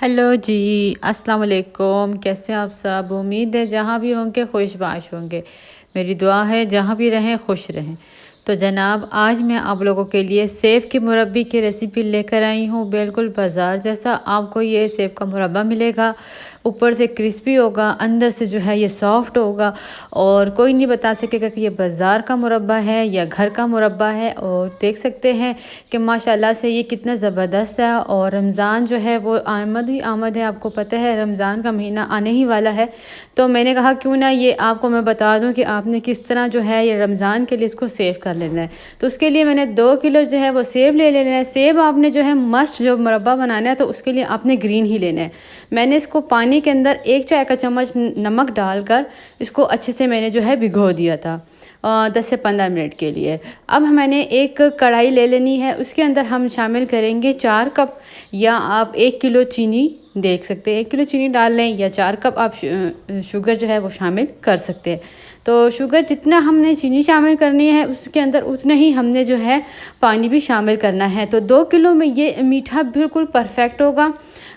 Hello जी। अस्सलाम वालेकुम। कैसे हैं आप सब? उम्मीद है जहाँ भी होंगे खुशबाश होंगे। मेरी दुआ है जहाँ भी रहें खुश रहें। तो जनाब आज मैं आप लोगों के लिए सेब के मुरब्बी की रेसिपी लेकर आई हूँ। बिल्कुल बाज़ार जैसा आपको ये सेब का मुरब्बा मिलेगा। ऊपर से क्रिस्पी होगा, अंदर से जो है ये सॉफ्ट होगा और कोई नहीं बता सकेगा कि ये बाज़ार का मुरब्बा है या घर का मुरब्बा है। और देख सकते हैं कि माशाल्लाह से ये कितना ज़बरदस्त है। और रमज़ान जो है वो आमद ही आमद है। आपको पता है रमज़ान का महीना आने ही वाला है, तो मैंने कहा क्यों ना ये आपको मैं बता दूं कि आपने किस तरह जो है ये रमज़ान के लिए इसको सेव कर लेना है। तो उसके लिए मैंने 2 किलो जो है वो सेब ले लेना है। सेब आपने जो है मस्ट जो मुरब्बा बनाना है तो उसके लिए आपने ग्रीन ही लेना है। मैंने इसको पानी के अंदर 1 चाय का चम्मच नमक डालकर इसको अच्छे से मैंने जो है भिगो दिया था 10 से 15 मिनट के लिए। अब मैंने एक कढ़ाई ले लेनी है, उसके अंदर हम शामिल करेंगे 4 कप या आप 1 किलो चीनी देख सकते हैं। 1 किलो चीनी डाल लें या 4 कप आप शुगर जो है वो शामिल कर सकते हैं। तो शुगर जितना हमने चीनी शामिल करनी है उसके अंदर उतना ही हमने जो है पानी भी शामिल करना है। तो 2 किलो में ये मीठा बिल्कुल परफेक्ट होगा।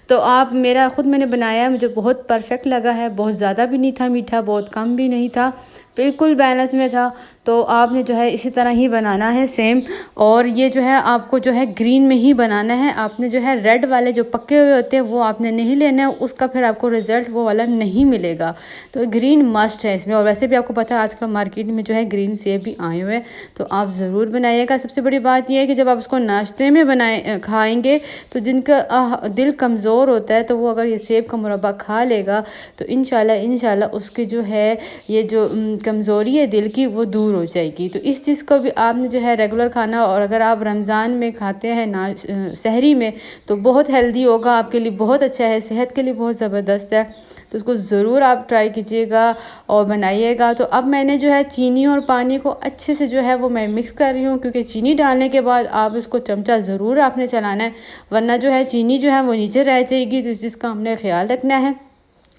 तो आप मेरा ख़ुद मैंने बनाया, मुझे बहुत परफेक्ट लगा है। बहुत ज़्यादा भी नहीं था मीठा, बहुत कम भी नहीं था, बिल्कुल बैलेंस में था। तो आपने जो है इसी तरह ही बनाना है सेम। और ये जो है आपको जो है ग्रीन में ही बनाना है। आपने जो है रेड वाले जो पके हुए होते हैं वो आपने नहीं लेना है, उसका फिर आपको रिज़ल्ट वो वाला नहीं मिलेगा। तो ग्रीन मस्ट है इसमें। और वैसे भी आपको पता है आजकल मार्केट में जो है ग्रीन सेब भी आए हुए हैं, तो आप ज़रूर बनाइएगा। सबसे बड़ी बात यह है कि जब आप उसको नाश्ते में खाएँगे तो जिनका दिल कमज़ोर होता है तो वो अगर ये सेब का मुरब्बा खा लेगा तो इंशाल्लाह उसकी जो है ये जो कमज़ोरी है दिल की वो दूर हो जाएगी। तो इस चीज़ को भी आपने जो है रेगुलर खाना। और अगर आप रमज़ान में खाते हैं सहरी में तो बहुत हेल्दी होगा, आपके लिए बहुत अच्छा है, सेहत के लिए बहुत ज़बरदस्त है। तो उसको ज़रूर आप ट्राई कीजिएगा और बनाइएगा। तो अब मैंने जो है चीनी और पानी को अच्छे से जो है वो मैं मिक्स कर रही हूँ, क्योंकि चीनी डालने के बाद आप इसको चमचा ज़रूर आपने चलाना है, वरना जो है चीनी जो है वो नीचे रह जाएगी। तो इस चीज़ का हमने ख्याल रखना है।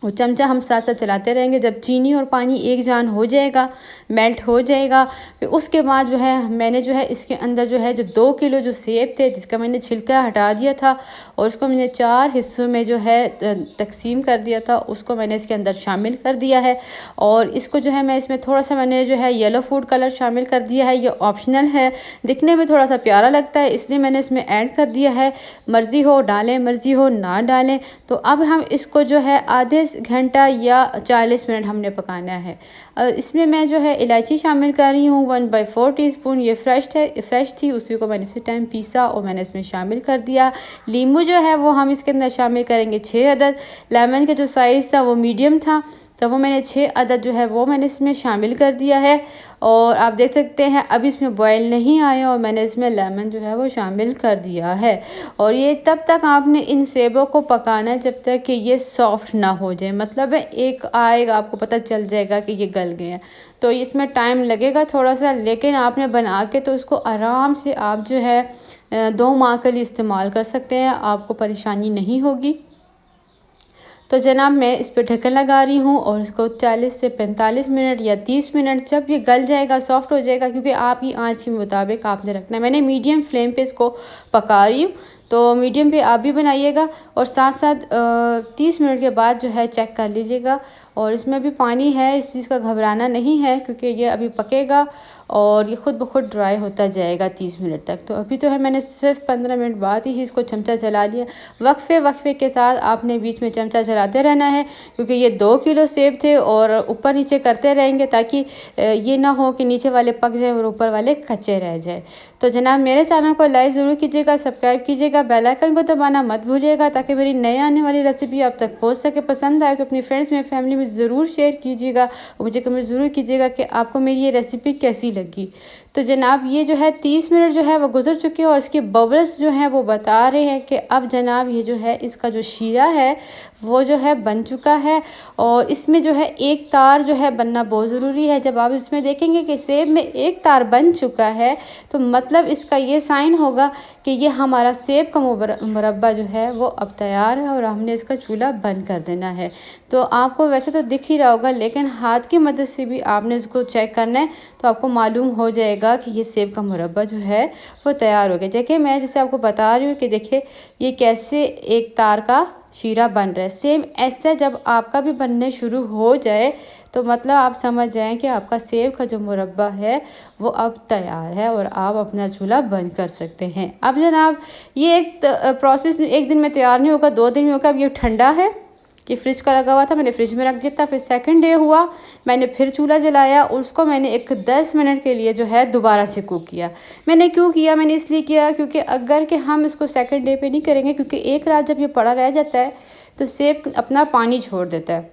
वो चमचा हम साथ साथ चलाते रहेंगे। जब चीनी और पानी एक जान हो जाएगा, मेल्ट हो जाएगा, फिर उसके बाद जो है मैंने जो है इसके अंदर जो है जो 2 किलो जो सेब थे जिसका मैंने छिलका हटा दिया था और उसको मैंने 4 हिस्सों में जो है तकसीम कर दिया था, उसको मैंने इसके अंदर शामिल कर दिया है। और इसको जो है मैं इसमें थोड़ा सा मैंने जो है येलो फूड कलर शामिल कर दिया है। ये ऑप्शनल है, दिखने में थोड़ा सा प्यारा लगता है इसलिए मैंने इसमें ऐड कर दिया है। मर्ज़ी हो डालें, मर्ज़ी हो ना डालें। तो अब हम इसको जो है आधे घंटा या 40 मिनट हमने पकाना है। इसमें मैं जो है इलायची शामिल कर रही हूँ 1/4 टीस्पून। ये फ्रेश थी, उसी को मैंने इसी टाइम पीसा और मैंने इसमें शामिल कर दिया। नींबू जो है वो हम इसके अंदर शामिल करेंगे 6 अदद। लेमन का जो साइज़ था वो मीडियम था, तो वो मैंने 6 अदद जो है वो मैंने इसमें शामिल कर दिया है। और आप देख सकते हैं अब इसमें बॉयल नहीं आया और मैंने इसमें लेमन जो है वो शामिल कर दिया है। और ये तब तक आपने इन सेबों को पकाना है जब तक कि ये सॉफ्ट ना हो जाए। मतलब है एक आएगा आपको पता चल जाएगा कि ये गल गए हैं। तो इसमें टाइम लगेगा थोड़ा सा, लेकिन आपने बना के तो उसको आराम से आप जो है 2 माह के लिए इस्तेमाल कर सकते हैं, आपको परेशानी नहीं होगी। तो जनाब मैं इस पर ढक्कन लगा रही हूँ और इसको 40 से 45 मिनट या 30 मिनट जब ये गल जाएगा, सॉफ्ट हो जाएगा, क्योंकि आपकी आंच के मुताबिक आपने रखना है। मैंने मीडियम फ्लेम पे इसको पका रही हूँ, तो मीडियम पे आप भी बनाइएगा। और साथ साथ 30 मिनट के बाद जो है चेक कर लीजिएगा। और इसमें भी पानी है, इस चीज़ का घबराना नहीं है, क्योंकि ये अभी पकेगा और ये खुद ब खुद ड्राई होता जाएगा 30 मिनट तक। तो अभी तो है मैंने सिर्फ 15 मिनट बाद ही इसको चमचा चला लिया। वक्फे के साथ आपने बीच में चमचा चलाते रहना है, क्योंकि ये 2 किलो सेब थे और ऊपर नीचे करते रहेंगे ताकि ये ना हो कि नीचे वाले पक जाए और ऊपर वाले कच्चे रह जाए। तो जनाब मेरे चैनल को लाइक ज़रूर कीजिएगा, सब्सक्राइब कीजिएगा, बेल आइकन को दबाना मत भूलिएगा ताकि मेरी नई आने वाली रेसिपी आप तक पहुंच सके। पसंद आए तो अपनी फ्रेंड्स में, फैमिली में ज़रूर शेयर कीजिएगा और मुझे कमेंट ज़रूर कीजिएगा कि आपको मेरी ये रेसिपी कैसी लगी। तो जनाब ये जो है 30 मिनट जो है वो गुजर चुके हैं और इसके बबल्स जो हैं वो बता रहे हैं कि अब जनाब ये जो है इसका जो शीरा है वो जो है बन चुका है। और इसमें जो है एक तार जो है बनना बहुत ज़रूरी है। जब आप इसमें देखेंगे कि सेब में एक तार बन चुका है तो मतलब इसका ये साइन होगा कि ये हमारा सेब का मुरब्बा जो है वो अब तैयार है और हमने इसका चूल्हा बंद कर देना है। तो आपको वैसे तो दिख ही रहा होगा, लेकिन हाथ की मदद से भी आपने इसको चेक करना है तो आपको मालूम हो जाएगा जाएगा कि ये सेब का मुरब्बा जो है वो तैयार हो गया। देखिए मैं जैसे आपको बता रही हूँ कि देखिए ये कैसे एक तार का शीरा बन रहा है। सेम ऐसा जब आपका भी बनने शुरू हो जाए तो मतलब आप समझ जाएं कि आपका सेब का जो मुरब्बा है वो अब तैयार है और आप अपना चूल्हा बंद कर सकते हैं। अब जनाब ये एक प्रोसेस एक दिन में तैयार नहीं होगा, 2 दिन में होगा। अब ये ठंडा है, कि फ्रिज का लगा हुआ था, मैंने फ्रिज में रख दिया था। फिर सेकंड डे हुआ, मैंने फिर चूल्हा जलाया, उसको मैंने एक 10 मिनट के लिए जो है दोबारा से कुक किया। मैंने क्यों किया, मैंने इसलिए किया क्योंकि अगर कि हम इसको सेकंड डे पे नहीं करेंगे, क्योंकि एक रात जब ये पड़ा रह जाता है तो सेब अपना पानी छोड़ देता है।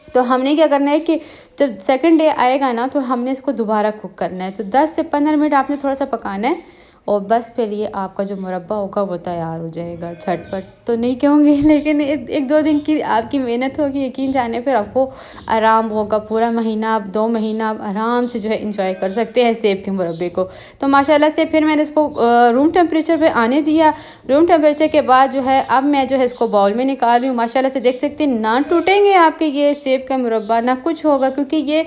तो हमने क्या करना है कि जब सेकंड डे आएगा ना तो हमने इसको दोबारा कुक करना है। तो 10 से 15 मिनट आपने थोड़ा सा पकाना है और बस फिर ये आपका जो मुरब्बा होगा वो तैयार हो जाएगा। झटपट तो नहीं कहूँगी, लेकिन एक 2 दिन की आपकी मेहनत होगी, यकीन जाने फिर आपको आराम होगा। पूरा महीना आप 2 महीना आप आराम से जो है इंजॉय कर सकते हैं सेब के मुरब्बे को। तो माशाल्लाह से फिर मैंने इसको रूम टेम्परेचर पे आने दिया। रूम टेम्परेचर के बाद जो है अब मैं जो है इसको बाउल में निकाल रही हूँ। माशाल्लाह से देख सकते हैं ना टूटेंगे आपके ये सेब का मुरब्बा, ना कुछ होगा, क्योंकि ये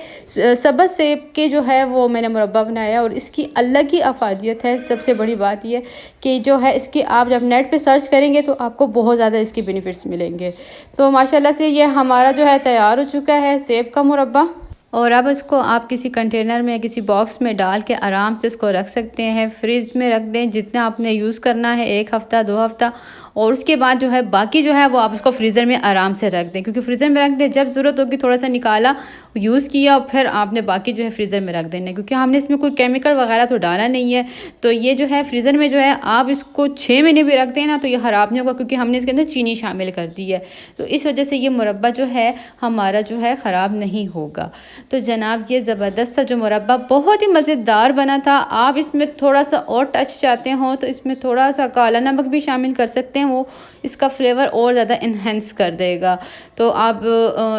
सब्ज़ सेब के जो है वो मैंने मुरब्बा बनाया और इसकी अलग ही अफादियत है। सबसे बड़ी बात ये कि जो है इसकी आप जब नेट पे सर्च करेंगे तो आपको बहुत ज़्यादा इसके बेनिफिट्स मिलेंगे। तो माशाल्लाह से ये हमारा जो है तैयार हो चुका है सेब का मुरब्बा। और अब इसको आप किसी कंटेनर में, किसी बॉक्स में डाल के आराम से इसको रख सकते हैं। फ्रिज में रख दें जितना आपने यूज़ करना है, 1 हफ़्ता 2 हफ़्ता, और उसके बाद जो है बाकी जो है वो आप उसको फ्रीज़र में आराम से रख दें, क्योंकि फ्रीज़र में रख दें जब ज़रूरत होगी थोड़ा सा निकाला, यूज़ किया और फिर आपने बाकी जो है फ्रीज़र में रख देना, क्योंकि हमने इसमें कोई केमिकल वगैरह तो डाला नहीं है। तो ये जो है फ्रीज़र में जो है आप इसको 6 महीने भी रख दें ना तो ये ख़राब नहीं होगा, क्योंकि हमने इसके अंदर चीनी शामिल कर दी है। तो इस वजह से ये मुरब्बा जो है हमारा जो है ख़राब नहीं होगा। तो जनाब ये ज़बरदस्त सा जो मुरब्बा बहुत ही मज़ेदार बना था। आप इसमें थोड़ा सा और टच चाहते हो तो इसमें थोड़ा सा काला नमक भी शामिल कर सकते हैं, वो इसका फ्लेवर और ज़्यादा इन्हेंस कर देगा। तो आप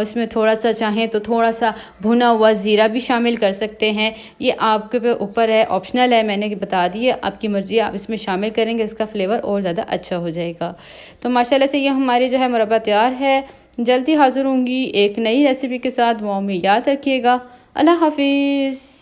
इसमें थोड़ा सा चाहें तो थोड़ा सा भुना हुआ ज़ीरा भी शामिल कर सकते हैं। ये आपके पे ऊपर है, ऑप्शनल है, मैंने बता दी है, आपकी मर्ज़ी, आप इसमें शामिल करेंगे इसका फ्लेवर और ज़्यादा अच्छा हो जाएगा। तो माशाल्लाह से ये हमारी जो है मुरब्बा तैयार है। जल्दी हाज़िर होंगी एक नई रेसिपी के साथ। वो में याद रखिएगा। अल्लाह हाफिज़।